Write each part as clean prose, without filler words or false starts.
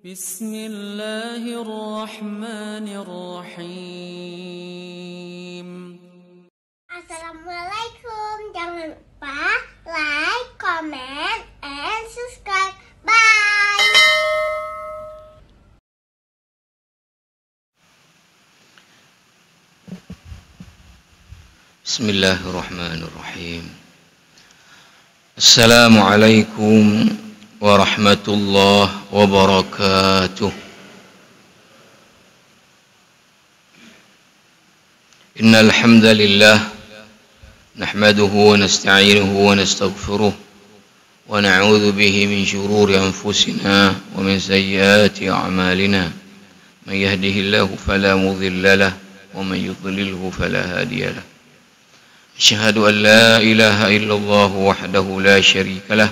بسم الله الرحمن الرحيم. Assalamualaikum. Jangan lupa like, comment, and subscribe. Bye. Bismillahirrahmanirrahim. Assalamualaikum warahmatullahi wabarakatuh. Innal hamdalillah nahmaduhu wa nasta'inuhu wa nastaghfiruh wa na'udzu bihi min shururi anfusina wa min sayyiati a'malina. Man yahdihillahu fala mudilla lahu wa man yudlilhu fala hadiya lahu. أشهد أن لا إله إلا الله وحده لا شريك له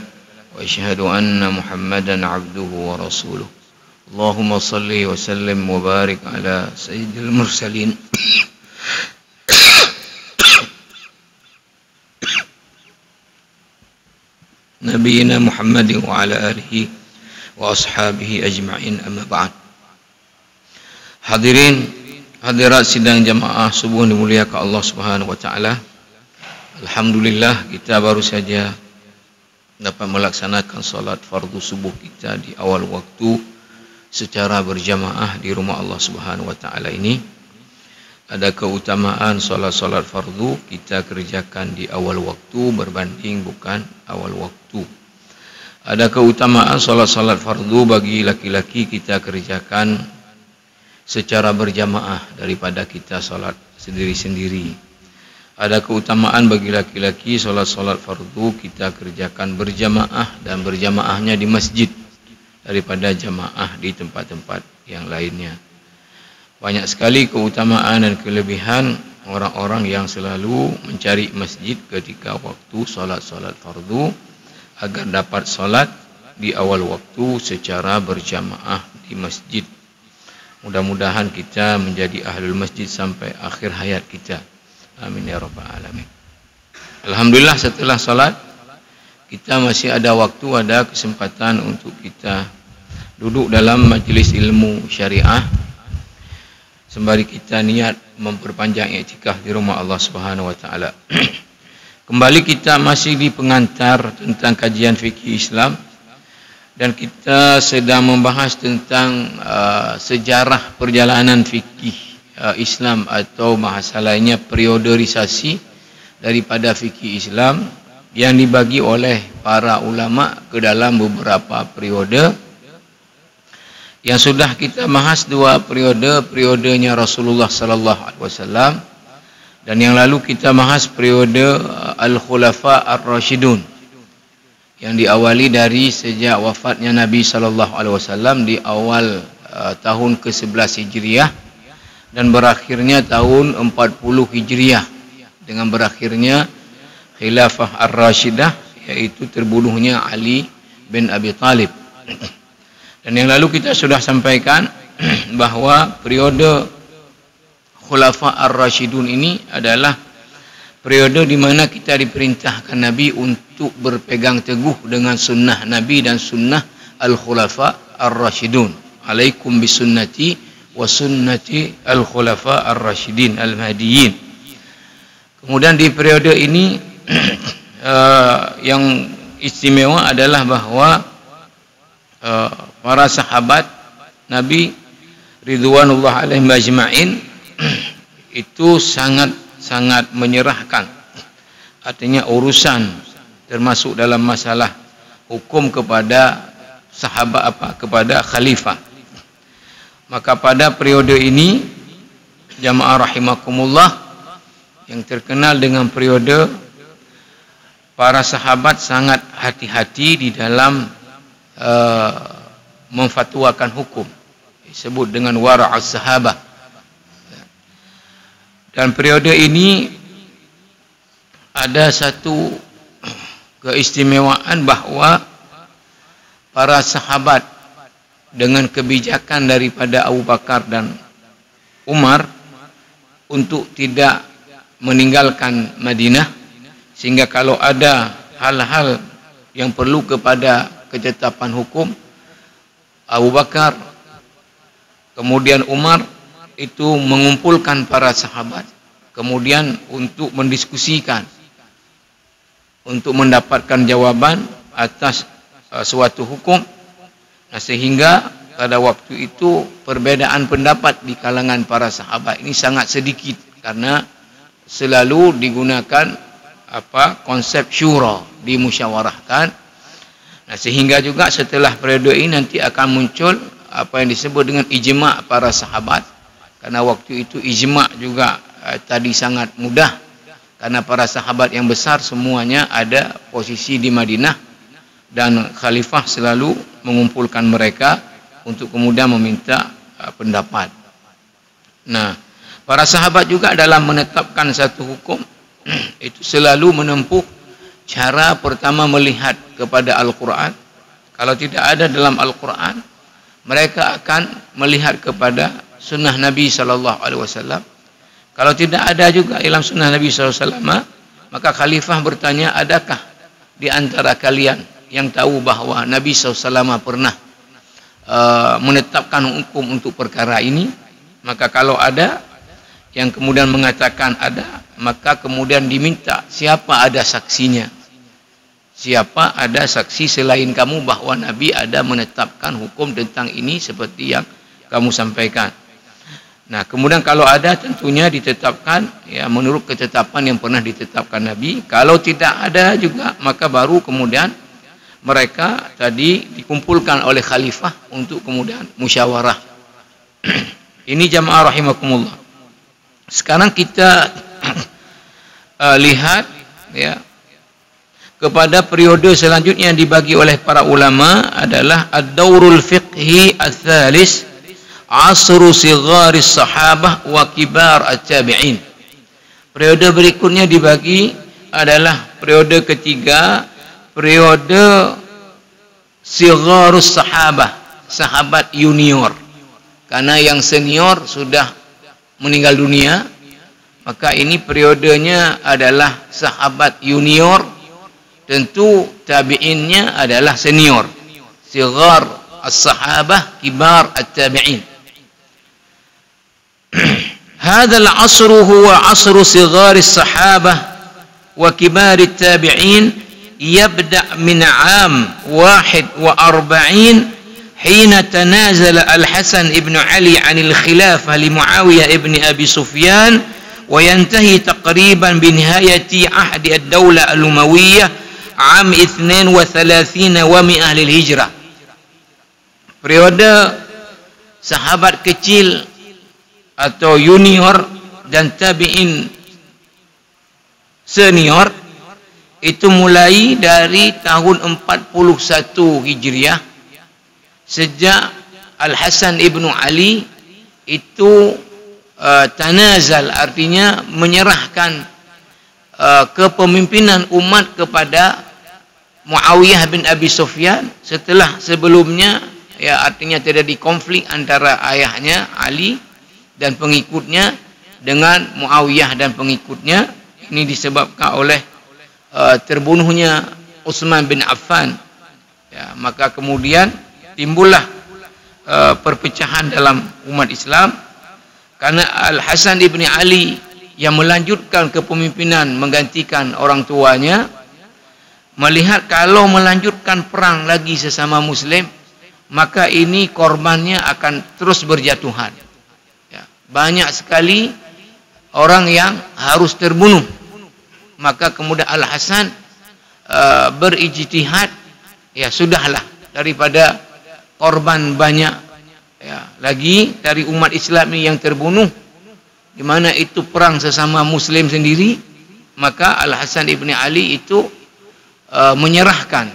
وأشهد أن محمدا عبده ورسوله اللهم صل وسلم وبارك على سيد المرسلين نبينا محمد وعلى آله وأصحابه أجمعين أما بعد. Hadirin hadirat sidang jamaah subuh dimuliakan Allah Subhanahu wa taala. Alhamdulillah kita baru saja dapat melaksanakan solat fardu subuh kita di awal waktu secara berjamaah di rumah Allah Subhanahu wa taala ini. Ada keutamaan solat-solat fardu kita kerjakan di awal waktu berbanding bukan awal waktu. Ada keutamaan solat-solat fardu bagi laki-laki kita kerjakan secara berjamaah daripada kita solat sendiri-sendiri. Ada keutamaan bagi laki-laki solat-solat fardu kita kerjakan berjamaah dan berjamaahnya di masjid daripada jamaah di tempat-tempat yang lainnya. Banyak sekali keutamaan dan kelebihan orang-orang yang selalu mencari masjid ketika waktu solat-solat fardu agar dapat solat di awal waktu secara berjamaah di masjid. Mudah-mudahan kita menjadi ahlul masjid sampai akhir hayat kita. Amin ya rabbal alamin. Alhamdulillah setelah salat kita masih ada waktu, ada kesempatan untuk kita duduk dalam majlis ilmu syariah sembari kita niat memperpanjang iktikaf di rumah Allah Subhanahu wa taala. Kembali kita masih di pengantar tentang kajian fikih Islam dan kita sedang membahas tentang sejarah perjalanan fikih Islam atau bahasa lainnya periodorisasi daripada fikih Islam yang dibagi oleh para ulama ke dalam beberapa periode. Yang sudah kita bahas dua periodenya Rasulullah sallallahu alaihi wasallam dan yang lalu kita bahas periode Al-Khulafa Ar-Rasyidun yang diawali dari sejak wafatnya Nabi sallallahu alaihi wasallam di awal tahun ke-11 Hijriah dan berakhirnya tahun 40 Hijriah dengan berakhirnya Khilafah Ar-Rasyidah, yaitu terbunuhnya Ali bin Abi Thalib. Dan yang lalu kita sudah sampaikan bahwa periode Khulafa Ar-Rasyidun ini adalah periode di mana kita diperintahkan Nabi untuk berpegang teguh dengan sunnah Nabi dan sunnah Al-Khulafa Ar-Rasyidun. Alaikum bisunnati wa sunnati al-khulafa ar-rasyidin al-mahdiyyin. Kemudian di periode ini yang istimewa adalah bahwa para sahabat Nabi ridwanullah alaihim ajma'in itu sangat menyerahkan, artinya urusan termasuk dalam masalah hukum kepada sahabat kepada khalifah. Maka pada periode ini jamaah rahimakumullah yang terkenal dengan periode para sahabat sangat hati-hati di dalam memfatwakan hukum, disebut dengan wara'us sahabah. Dan periode ini ada satu keistimewaan bahwa para sahabat dengan kebijakan daripada Abu Bakar dan Umar untuk tidak meninggalkan Madinah, sehingga kalau ada hal-hal yang perlu kepada ketetapan hukum Abu Bakar, kemudian Umar itu mengumpulkan para sahabat, kemudian untuk mendiskusikan, untuk mendapatkan jawaban atas suatu hukum. Nah, sehingga pada waktu itu perbedaan pendapat di kalangan para sahabat ini sangat sedikit, karena selalu digunakan konsep syura, dimusyawarahkan. Nah, sehingga juga setelah periode ini nanti akan muncul apa yang disebut dengan ijma' para sahabat, karena waktu itu ijma' juga tadi sangat mudah, karena para sahabat yang besar semuanya ada posisi di Madinah dan khalifah selalu mengumpulkan mereka untuk kemudian meminta pendapat. Nah, para sahabat juga dalam menetapkan satu hukum itu selalu menempuh cara pertama melihat kepada Al-Quran. Kalau tidak ada dalam Al-Quran, mereka akan melihat kepada sunnah Nabi SAW. Kalau tidak ada juga dalam sunnah Nabi SAW, maka khalifah bertanya, adakah di antara kalian yang tahu bahawa Nabi SAW pernah menetapkan hukum untuk perkara ini? Maka kalau ada yang kemudian mengatakan ada, maka kemudian diminta siapa ada saksinya, siapa ada saksi selain kamu bahawa Nabi ada menetapkan hukum tentang ini seperti yang kamu sampaikan. Nah, kemudian kalau ada tentunya ditetapkan ya menurut ketetapan yang pernah ditetapkan Nabi. Kalau tidak ada juga, maka baru kemudian mereka tadi dikumpulkan oleh khalifah untuk kemudian musyawarah. Ini jamaah rahimakumullah. Sekarang kita lihat ya kepada periode selanjutnya yang dibagi oleh para ulama adalah ad-daurul fiqhi ats-tsalis, asru sigharis sahabah wa kibar at-tabi'in. Periode berikutnya dibagi adalah periode ketiga, periode sigharus sahabah, sahabat junior. Karena yang senior sudah meninggal dunia, maka ini periodenya adalah sahabat junior. Tentu tabi'innya adalah senior. Sighar as-sahabah, kibar at-tabi'in. هذا العصر هو عصر صغار الصحابة وكبار التابعين يبدأ من عام 41 حين تنازل الحسن ابن علي عن الخلافة لمعاوية ابن أبي سفيان وينتهي تقريبا بنهاية عهد الدولة الأموية عام 32 و100 للهجرة. Periode sahabat kecil atau junior dan tabi'in senior itu mulai dari tahun 41 Hijriah, sejak Al-Hasan ibnu Ali itu tanazal, artinya menyerahkan kepemimpinan umat kepada Muawiyah bin Abi Sufyan, setelah sebelumnya ya artinya terjadi konflik antara ayahnya Ali dan pengikutnya dengan Muawiyah dan pengikutnya. Ini disebabkan oleh terbunuhnya Utsman bin Affan ya, maka kemudian timbullah perpecahan dalam umat Islam karena Al-Hasan ibn Ali yang melanjutkan kepemimpinan menggantikan orang tuanya, melihat kalau melanjutkan perang lagi sesama muslim, maka ini korbannya akan terus berjatuhan ya, banyak sekali orang yang harus terbunuh. Maka kemudian Al-Hasan berijtihad, ya sudahlah, daripada korban banyak ya, lagi dari umat Islam ini yang terbunuh, di mana itu perang sesama muslim sendiri, maka Al-Hasan ibn Ali itu menyerahkan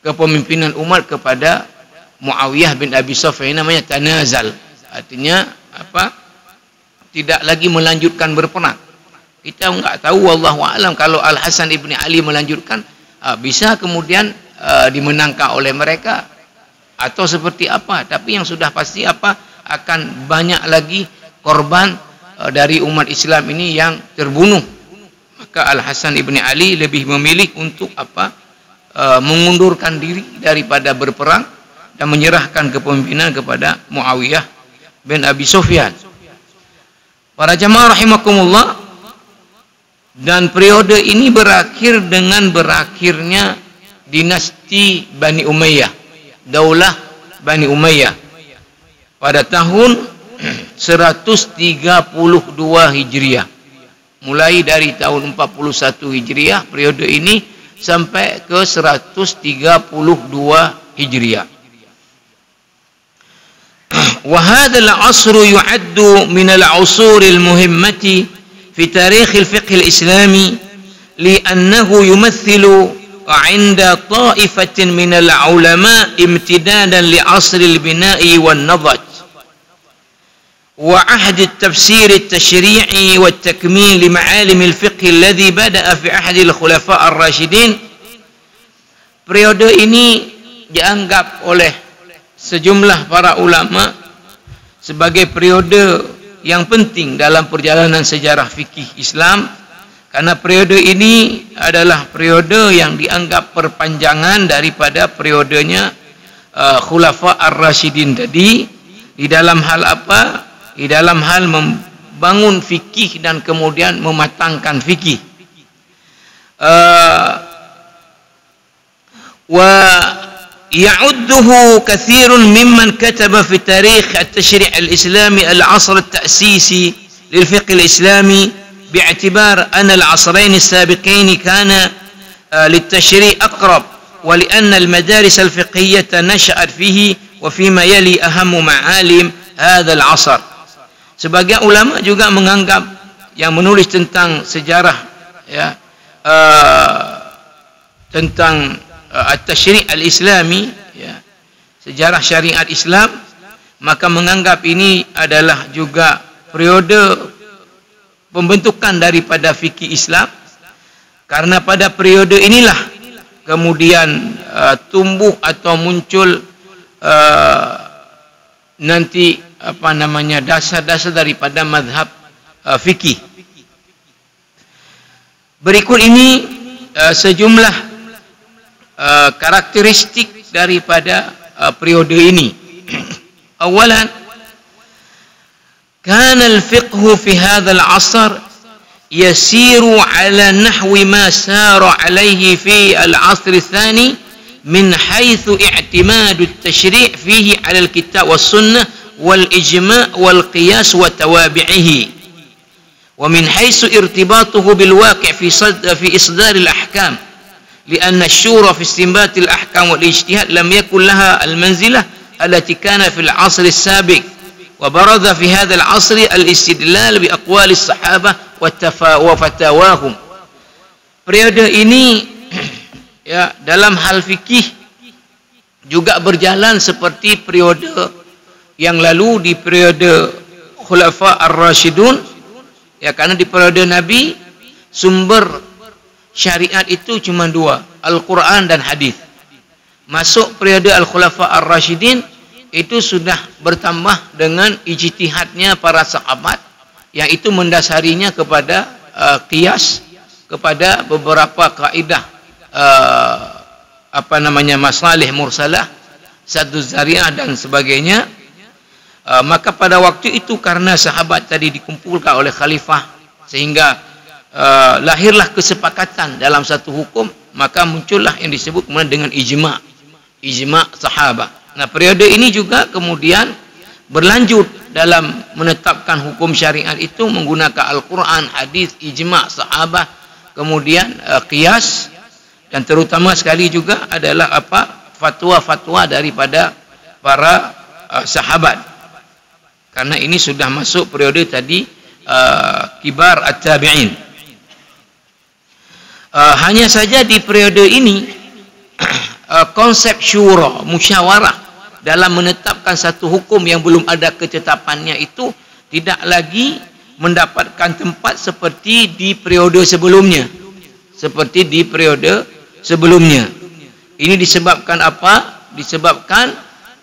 kepemimpinan umat kepada Muawiyah bin Abi Sufyan. Namanya tanazal, artinya apa? Tidak lagi melanjutkan berperang. Kita enggak tahu, wallahu alam, kalau Al-Hasan ibn Ali melanjutkan bisa kemudian dimenangkan oleh mereka atau seperti apa, tapi yang sudah pasti apa, akan banyak lagi korban dari umat Islam ini yang terbunuh. Maka Al-Hasan ibn Ali lebih memilih untuk apa, mengundurkan diri daripada berperang, dan menyerahkan kepemimpinan kepada Muawiyah bin Abi Sufyan. Para jamaah rahimakumullah, dan periode ini berakhir dengan berakhirnya dinasti Bani Umayyah, Daulah Bani Umayyah pada tahun 132 Hijriah. Mulai dari tahun 41 Hijriah periode ini sampai ke 132 Hijriah. Wa hadha al-'asr yu'addu min al-'usur al-muhimmati fi tarikh al-fiqh al-islami li'annahu yumathilu 'inda ta'ifatin min al-'ulama imtidadan li'asr al-bina'i wan-nadaj wa 'ahd at-tafsir at-tashri'i wat-takmil li ma'alim al-fiqh alladhi bada'a fi 'ahd al-khulafa' ar-rashidin. Periode ini dianggap oleh sejumlah para ulama sebagai periode yang penting dalam perjalanan sejarah fikih Islam, karena periode ini adalah periode yang dianggap perpanjangan daripada periodenya Khulafa Ar-Rasyidin tadi. Di dalam hal apa? Di dalam hal membangun fikih dan kemudian mematangkan fikih. Wa يعده كثير ممن كتب في تاريخ التشريع الإسلامي العصر التأسيسي للفقه الإسلامي باعتبار أن العصرين السابقين كان للتشريع أقرب ولأن المدارس الفقهية نشأت فيه وفيما يلي أهم معالم هذا العصر. Sebagian ulama juga menganggap yang menulis tentang sejarah tentang at-tashri' al-islami, sejarah syariat Islam, maka menganggap ini adalah juga periode pembentukan daripada fikih Islam, karena pada periode inilah kemudian tumbuh atau muncul nanti dasar-dasar daripada mazhab fikih. Berikut ini sejumlah karakteristik daripada periode ini. Awalan, kana al-fiqh fi hadha al-'asr yasiru ala nahwi ma sara alayhi fi al-'asr ath-thani min haythu i'timad at-tashri' fihi ala al-kitab was-sunnah wal-ijma' wal-qiyas wa tawabi'ihi, wa min haythu irtibatuhu bil-waqi' fi isdar al-ahkam. لأن الشورى في استنباط الأحكام والاجتهاد لم يكن لها المنزلة التي كان في العصر السابق، وبرز في هذا العصر الاستدلال بأقوال الصحابة وفتاواهم. Periode ini dalam hal fikih juga berjalan seperti periode yang lalu di periode Khulafa Ar-Rasyidun, karena di periode Nabi sumber syariat itu cuma dua, Al-Quran dan hadis. Masuk periode Al-Khulafa Ar-Rasyidin itu sudah bertambah dengan ijtihadnya para sahabat, yang itu mendasarinya kepada qiyas, kepada beberapa kaidah masalih mursalah, saddu zari'ah dan sebagainya. Maka pada waktu itu karena sahabat tadi dikumpulkan oleh khalifah sehingga lahirlah kesepakatan dalam satu hukum, maka muncullah yang disebut kemudian dengan ijma' sahabat. Nah, periode ini juga kemudian berlanjut dalam menetapkan hukum syariat itu menggunakan Al-Quran, hadis, ijma' sahabat, kemudian qiyas, dan terutama sekali juga adalah fatwa-fatwa daripada para sahabat. Karena ini sudah masuk periode tadi kibar at-tabi'in. Hanya saja di periode ini konsep syura, musyawarah dalam menetapkan satu hukum yang belum ada ketetapannya itu tidak lagi mendapatkan tempat seperti di periode sebelumnya. Ini disebabkan apa? Disebabkan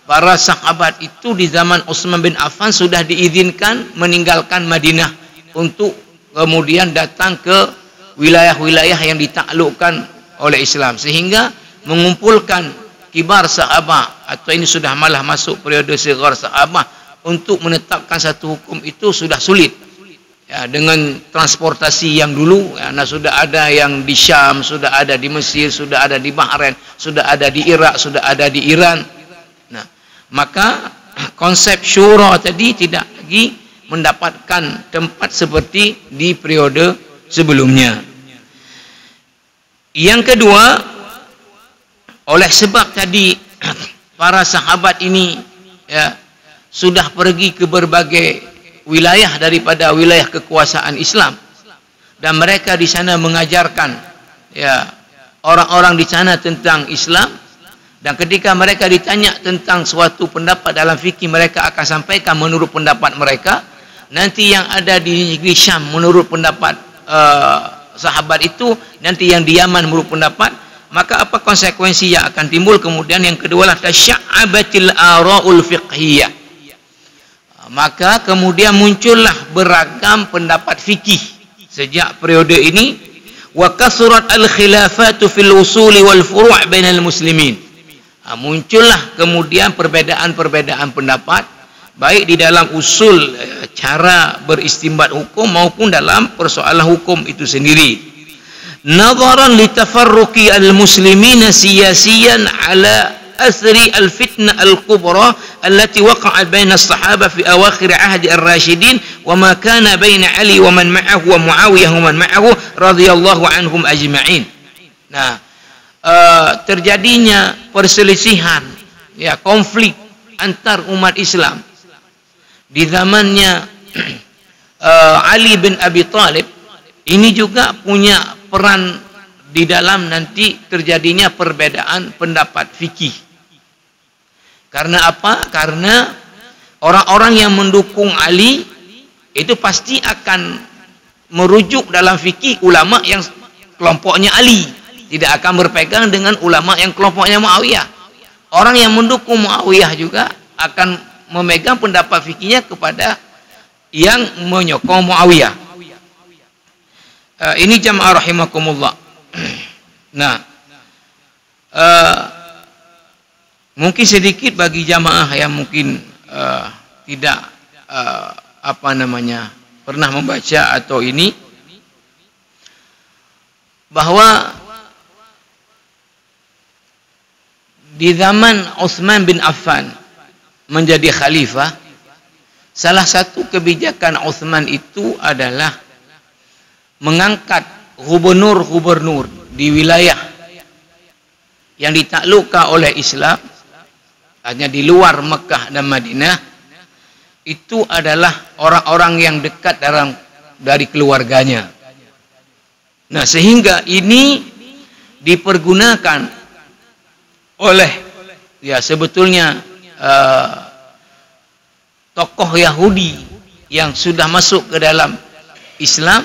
para sahabat itu di zaman Utsman bin Affan sudah diizinkan meninggalkan Madinah untuk kemudian datang ke wilayah-wilayah yang ditaklukkan oleh Islam, sehingga mengumpulkan kibar sahabat atau ini sudah malah masuk periode sighar sahabah, untuk menetapkan satu hukum itu sudah sulit. Ya, dengan transportasi yang dulu, ya, sudah ada yang di Syam, sudah ada di Mesir, sudah ada di Bahrain, sudah ada di Irak, sudah ada di Iran. Nah, maka konsep syura tadi tidak lagi mendapatkan tempat seperti di periode sebelumnya. Yang kedua, oleh sebab tadi para sahabat ini ya sudah pergi ke berbagai wilayah daripada wilayah kekuasaan Islam, dan mereka di sana mengajarkan ya orang-orang di sana tentang Islam, dan ketika mereka ditanya tentang suatu pendapat dalam fikih, mereka akan sampaikan menurut pendapat mereka. Nanti yang ada di negeri Syam menurut pendapat sahabat itu, nanti yang di Yaman menurut pendapat. Maka apa konsekuensi yang akan timbul? Kemudian yang kedua adalah tasya'abatil ara'ul fiqhiyah. Maka kemudian muncullah beragam pendapat fikih sejak periode ini. Wa kasrat al khilafatu fil usuli wal furu' bainal muslimin. Muncullah kemudian perbedaan-perbedaan pendapat baik di dalam usul cara beristimbat hukum maupun dalam persoalan hukum itu sendiri. Nadharan li tafarruqi al-muslimina siyasiyan ala athri al-fitnah al-kubra allati waqa'at baina as-sahaba fi awakhir ahdi ar-rasyidin wa ma kana baina Ali wa man ma'ahu wa Muawiyah wa man ma'ahu radhiyallahu anhum ajma'in. Nah, terjadinya perselisihan ya konflik antar umat Islam di zamannya Ali bin Abi Thalib ini juga punya peran di dalam nanti terjadinya perbedaan pendapat fikih. Karena apa? Karena orang-orang yang mendukung Ali itu pasti akan merujuk dalam fikih ulama yang kelompoknya Ali, tidak akan berpegang dengan ulama yang kelompoknya Muawiyah. Orang yang mendukung Muawiyah juga akan memegang pendapat fikihnya kepada yang menyokong Muawiyah. Ini jamaah rahimakumullah. Nah, mungkin sedikit bagi jamaah yang mungkin tidak pernah membaca atau ini, bahwa di zaman Utsman bin Affan menjadi khalifah, salah satu kebijakan Utsman itu adalah mengangkat gubernur-gubernur di wilayah yang ditaklukkan oleh Islam, hanya di luar Mekah dan Madinah, itu adalah orang-orang yang dekat dari keluarganya. Nah, sehingga ini dipergunakan oleh ya sebetulnya tokoh Yahudi yang sudah masuk ke dalam Islam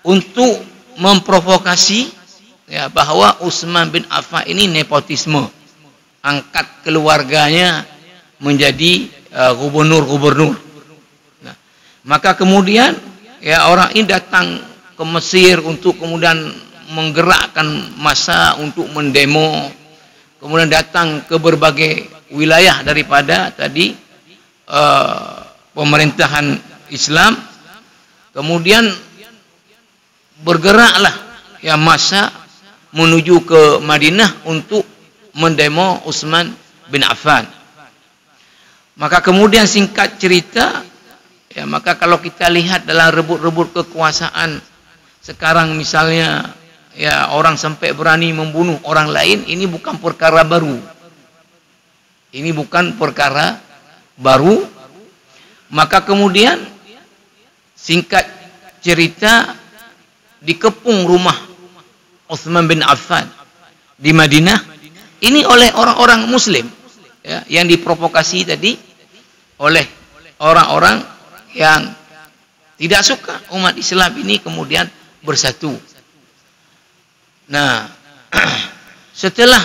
untuk memprovokasi ya bahwa Utsman bin Affan ini nepotisme, angkat keluarganya menjadi gubernur-gubernur. Nah, maka kemudian ya orang ini datang ke Mesir untuk kemudian menggerakkan massa untuk mendemo, kemudian datang ke berbagai wilayah daripada tadi pemerintahan Islam, kemudian bergeraklah ya massa menuju ke Madinah untuk mendemo Utsman bin Affan. Maka kemudian singkat cerita ya, maka kalau kita lihat dalam rebut-rebut kekuasaan sekarang, misalnya ya orang sampai berani membunuh orang lain, ini bukan perkara baru. Ini bukan perkara baru. Maka kemudian singkat cerita dikepung rumah Utsman bin Affan di Madinah ini oleh orang-orang Muslim ya, yang diprovokasi tadi oleh orang-orang yang tidak suka umat Islam ini kemudian bersatu. Nah, setelah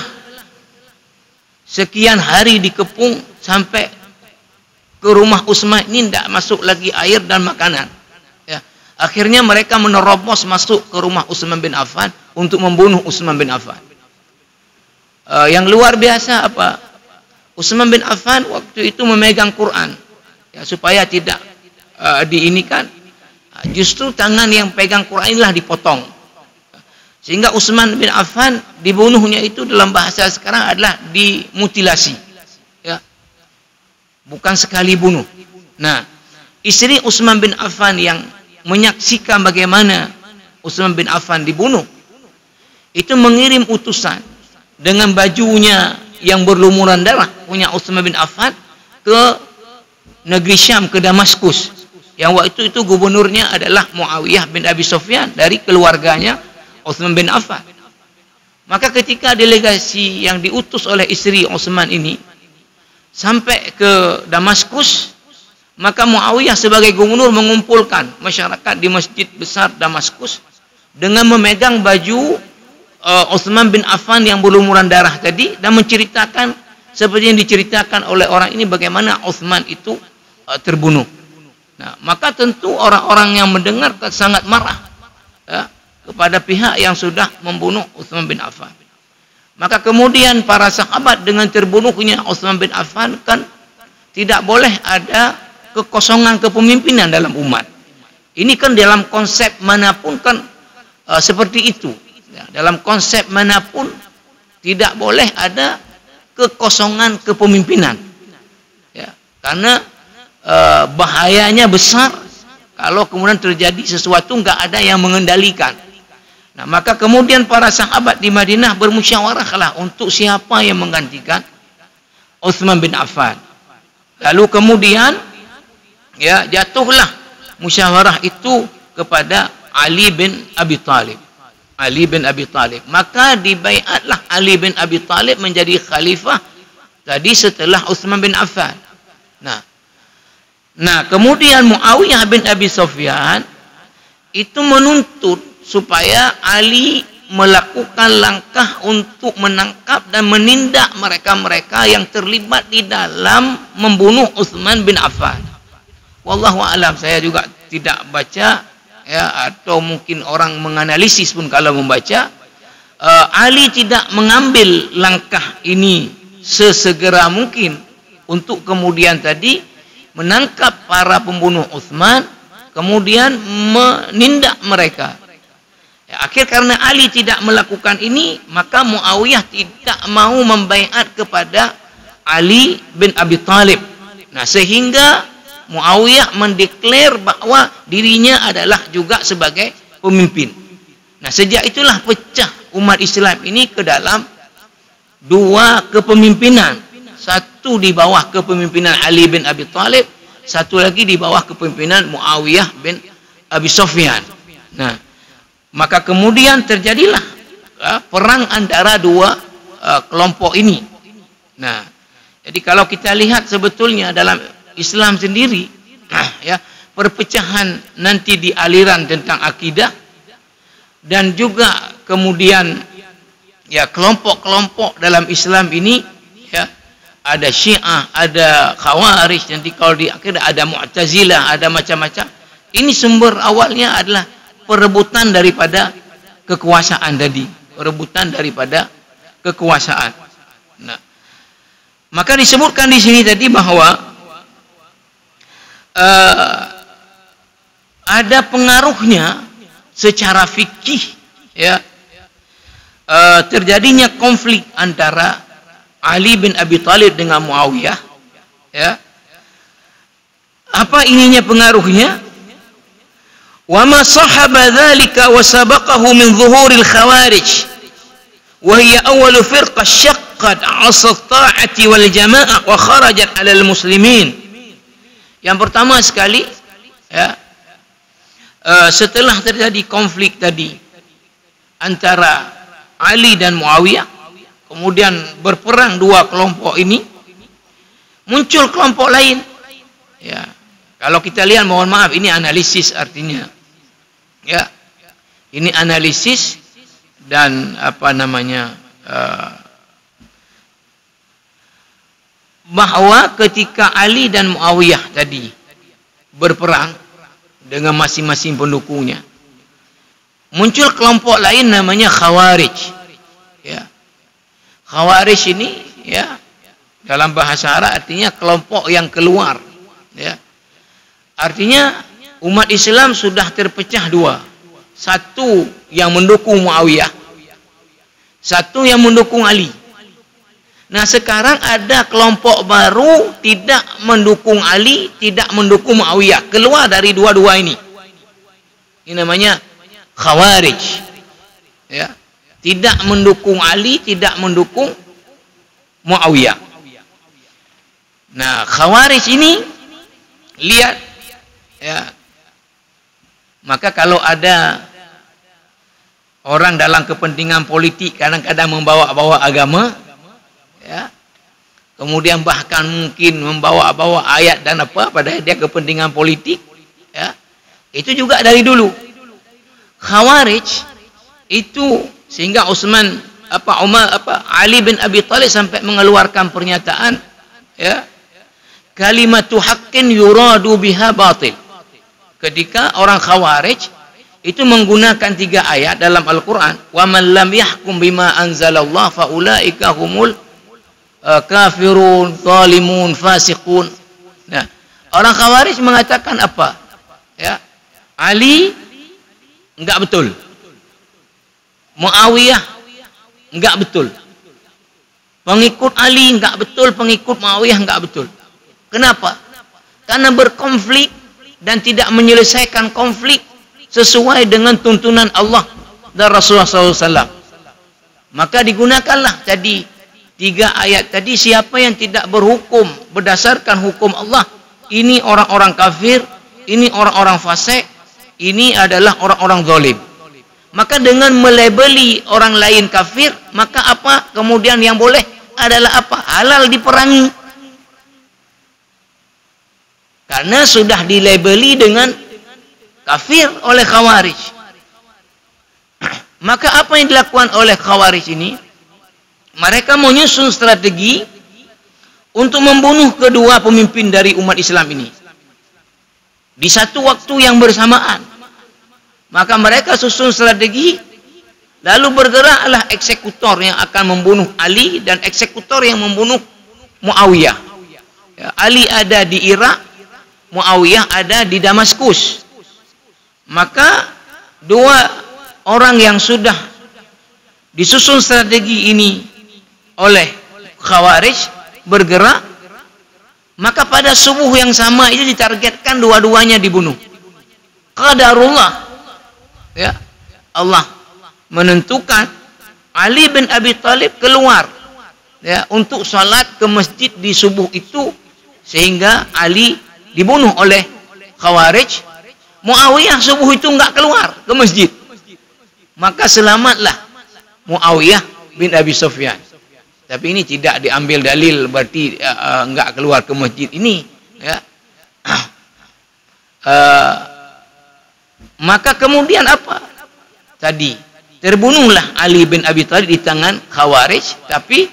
sekian hari dikepung sampai ke rumah Utsman ini tidak masuk lagi air dan makanan. Ya, akhirnya mereka menerobos masuk ke rumah Utsman bin Affan untuk membunuh Utsman bin Affan. Yang luar biasa apa? Utsman bin Affan waktu itu memegang Quran, ya, supaya tidak diinikan. Justru tangan yang pegang Quran inilah dipotong, sehingga Utsman bin Affan dibunuhnya itu dalam bahasa sekarang adalah dimutilasi, ya, bukan sekali bunuh. Nah, istri Utsman bin Affan yang menyaksikan bagaimana Utsman bin Affan dibunuh itu mengirim utusan dengan bajunya yang berlumuran darah punya Utsman bin Affan ke negeri Syam, ke Damaskus, yang waktu itu gubernurnya adalah Muawiyah bin Abi Sufyan dari keluarganya Utsman bin Affan. Maka ketika delegasi yang diutus oleh istri Utsman ini sampai ke Damaskus, maka Muawiyah sebagai gubernur mengumpulkan masyarakat di masjid besar Damaskus dengan memegang baju Utsman bin Affan yang berlumuran darah tadi, dan menceritakan seperti yang diceritakan oleh orang ini bagaimana Utsman itu terbunuh. Nah, maka tentu orang-orang yang mendengar sangat marah, ya, kepada pihak yang sudah membunuh Utsman bin Affan. Maka kemudian para sahabat dengan terbunuhnya Utsman bin Affan kan tidak boleh ada kekosongan kepemimpinan dalam umat. Ini kan dalam konsep manapun kan seperti itu. Ya, dalam konsep manapun tidak boleh ada kekosongan kepemimpinan. Ya, karena bahayanya besar kalau kemudian terjadi sesuatu nggak ada yang mengendalikan. Nah, maka kemudian para sahabat di Madinah bermusyawarahlah untuk siapa yang menggantikan Utsman bin Affan. Lalu kemudian ya jatuhlah musyawarah itu kepada Ali bin Abi Thalib. Ali bin Abi Thalib. Maka dibaiatlah Ali bin Abi Thalib menjadi khalifah tadi setelah Utsman bin Affan. Nah, kemudian Muawiyah bin Abi Sufyan itu menuntut supaya Ali melakukan langkah untuk menangkap dan menindak mereka-mereka yang terlibat di dalam membunuh Utsman bin Affan. Wallahu a'lam, saya juga tidak baca, ya, atau mungkin orang menganalisis pun kalau membaca, Ali tidak mengambil langkah ini sesegera mungkin untuk kemudian tadi menangkap para pembunuh Utsman, kemudian menindak mereka. Ya, akhir karena Ali tidak melakukan ini, maka Muawiyah tidak mau membaiat kepada Ali bin Abi Thalib. Nah, sehingga Muawiyah mendeklar bahwa dirinya adalah juga sebagai pemimpin. Nah, sejak itulah pecah umat Islam ini ke dalam dua kepemimpinan. Satu di bawah kepemimpinan Ali bin Abi Thalib, satu lagi di bawah kepemimpinan Muawiyah bin Abi Sufyan. Nah, maka kemudian terjadilah perang antara dua kelompok ini. Nah, jadi kalau kita lihat sebetulnya dalam Islam sendiri, ya, perpecahan nanti di aliran tentang akidah, dan juga kemudian ya kelompok-kelompok dalam Islam ini, ya, ada Syiah, ada Khawarij, nanti kalau di akidah ada Mu'tazilah, ada macam-macam. Ini sumber awalnya adalah perebutan daripada kekuasaan tadi, perebutan daripada kekuasaan. Nah, maka disebutkan di sini tadi bahwa ada pengaruhnya secara fikih, ya, terjadinya konflik antara Ali bin Abi Thalib dengan Muawiyah, ya. Apa ininya pengaruhnya? Wa ma sahaba dzalika wa sabaqahu min zuhuril khawarij wa hiya awwal firqah syaqqat 'asa at-ta'ati wal jama'ah wa kharajat 'ala al-muslimin. Yang pertama sekali, ya, setelah terjadi konflik tadi antara Ali dan Muawiyah, kemudian berperang dua kelompok ini, muncul kelompok lain. Ya, kalau kita lihat, mohon maaf, ini analisis artinya. Ya, ini analisis dan apa namanya, bahwa ketika Ali dan Muawiyah tadi berperang dengan masing-masing pendukungnya, muncul kelompok lain namanya Khawarij. Ya, Khawarij ini, ya, Dalam bahasa Arab artinya kelompok yang keluar. Ya. Artinya umat Islam sudah terpecah dua. Satu yang mendukung Muawiyah, satu yang mendukung Ali. Nah sekarang ada kelompok baru tidak mendukung Ali, tidak mendukung Muawiyah. Keluar dari dua-dua ini. Ini namanya Khawarij. Ya. Tidak mendukung Ali, tidak mendukung Muawiyah. Nah, Khawarij ini lihat ya. Maka kalau ada orang dalam kepentingan politik kadang-kadang membawa-bawa agama ya. Kemudian bahkan mungkin membawa-bawa ayat dan apa pada dia kepentingan politik ya. Itu juga dari dulu. Khawarij itu sehingga Ali bin Abi Thalib sampai mengeluarkan pernyataan ya, kalimatu haqqin yuradu biha batil. Ketika orang Khawarij itu menggunakan 3 ayat dalam Al-Qur'an, wa man lam yahkum bima anzalallah fa ulaika humul kafirun zalimun fasiqun. Nah, orang Khawarij mengatakan apa? Ya, Ali enggak betul. Muawiyah enggak betul. Pengikut Ali enggak betul, pengikut Muawiyah enggak betul. Kenapa? Karena berkonflik dan tidak menyelesaikan konflik sesuai dengan tuntunan Allah dan Rasulullah SAW. Maka digunakanlah tadi 3 ayat tadi, siapa yang tidak berhukum berdasarkan hukum Allah, ini orang-orang kafir, ini orang-orang fasik, ini adalah orang-orang zalim. Maka dengan melabeli orang lain kafir, maka apa? Kemudian yang boleh adalah apa? Halal diperangi. Karena sudah dilabeli dengan kafir oleh Khawarij. Maka apa yang dilakukan oleh Khawarij ini? Mereka menyusun strategi untuk membunuh kedua pemimpin dari umat Islam ini. Di satu waktu yang bersamaan. Maka mereka susun strategi, lalu bergeraklah eksekutor yang akan membunuh Ali dan eksekutor yang membunuh Muawiyah. Ya, Ali ada di Irak, Muawiyah ada di Damaskus. Maka 2 orang yang sudah disusun strategi ini oleh Khawarij bergerak, maka pada subuh yang sama itu ditargetkan dua-duanya dibunuh. Qadarullah. Ya, Allah menentukan Ali bin Abi Thalib keluar ya untuk salat ke masjid di subuh itu, sehingga Ali dibunuh oleh Khawarij. Muawiyah subuh itu enggak keluar ke masjid, maka selamatlah Muawiyah bin Abi Sufyan. Tapi ini tidak diambil dalil berarti enggak keluar ke masjid ini ya. Maka kemudian apa? Tadi terbunuhlah Ali bin Abi Thalib di tangan Khawarij, tapi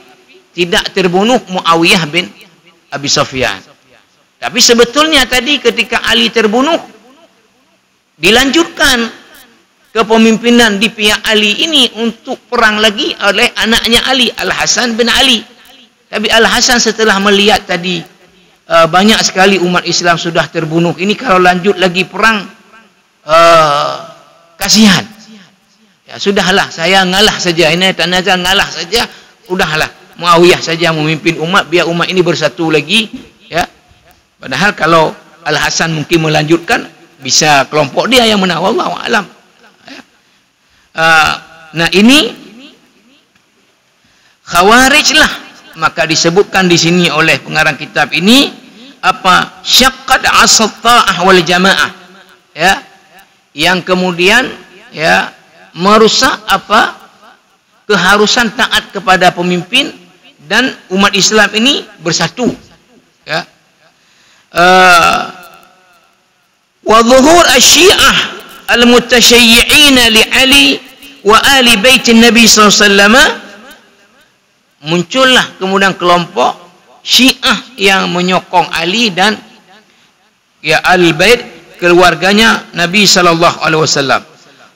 tidak terbunuh Muawiyah bin Abi Sufyan. Tapi sebetulnya tadi ketika Ali terbunuh, dilanjutkan kepemimpinan di pihak Ali ini untuk perang lagi oleh anaknya Ali, Al-Hasan bin Ali. Tapi Al-Hasan setelah melihat tadi banyak sekali umat Islam sudah terbunuh, ini kalau lanjut lagi perang kasihan. Ya sudahlah, saya ngalah saja, ini tanazah ngalah saja, udahlah Muawiyah saja memimpin umat, biar umat ini bersatu lagi ya. Padahal kalau Al-Hasan mungkin melanjutkan, bisa kelompok dia yang menang, wallahu alam. Nah ini Khawarij lah, maka disebutkan di sini oleh pengarang kitab ini apa? Syaqqat asat ta'ah wal jamaah ya, yang kemudian ya merusak apa? Keharusan taat kepada pemimpin dan umat Islam ini bersatu ya. Wa dhuhur asy-syi'ah al-mutasyayyi'in li Ali wa ali bait Nabi sallallahu alaihi wasallam, muncullah kemudian kelompok Syiah yang menyokong Ali dan ya al-bait, keluarganya Nabi sallallahu alaihi wasallam.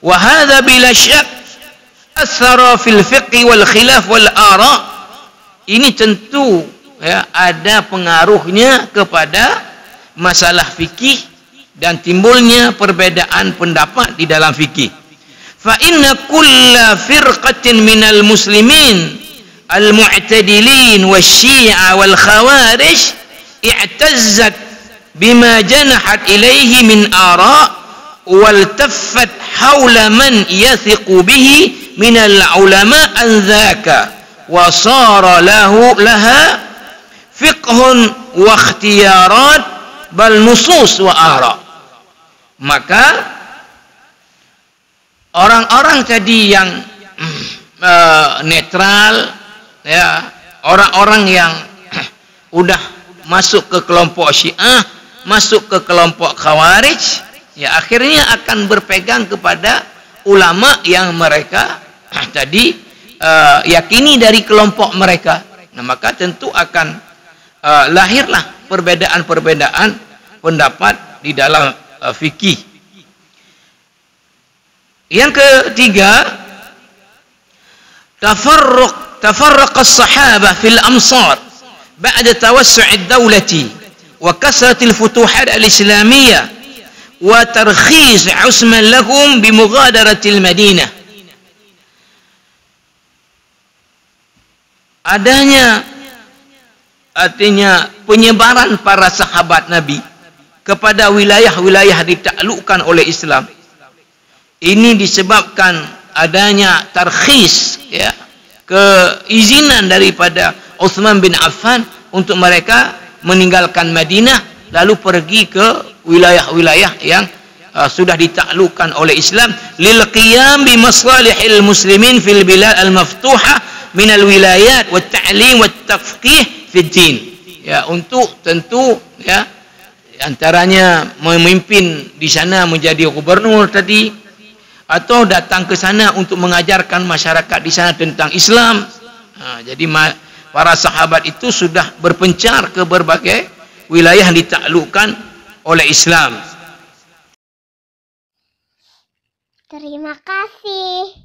Wa hadha bila syak athara fil fiqh wal khilaf wal ara. Ini tentu ya, ada pengaruhnya kepada masalah fikih dan timbulnya perbedaan pendapat di dalam fikih. Fa inna kulla firqatin minal muslimin al-mu'tadilin wasy-syi'a wal khawarij i'tazzat bima janahat ilaihi min ara' waltaffat hawla man yathiqu bihi minal ulama an dhaka wa sara laha fiqhun wa ikhtiyarat bal nusus wa ara. Maka orang-orang tadi yang netral, ya, orang-orang yang udah masuk ke kelompok Syiah, masuk ke kelompok Khawarij, ya akhirnya akan berpegang kepada ulama yang mereka tadi yakini dari kelompok mereka. Nah, maka tentu akan lahirlah perbedaan-perbedaan pendapat di dalam fikih. Yang ketiga, tafarraq as-sahabah fil amsar ba'da tawassu' ad-dawlati wa kasrat al-futuhat al-islamiyyah wa tarkhis 'usman lahum bi mughadarati al-Madinah. Adanya, artinya penyebaran para sahabat Nabi kepada wilayah-wilayah ditaklukkan oleh Islam. Ini disebabkan adanya tarkhis, ya, keizinan daripada Uthman bin Affan untuk mereka meninggalkan Madinah lalu pergi ke wilayah-wilayah yang sudah ditaklukkan oleh Islam lil qiyam bi masalihil muslimin fil bilad al maftuha min al wilayat wat ta'lim wat tafqih fid din. Ya, untuk tentu, ya, antaranya memimpin di sana menjadi gubernur tadi, atau datang ke sana untuk mengajarkan masyarakat di sana tentang Islam. Jadi para sahabat itu sudah berpencar ke berbagai wilayah yang ditaklukkan oleh Islam. Terima kasih.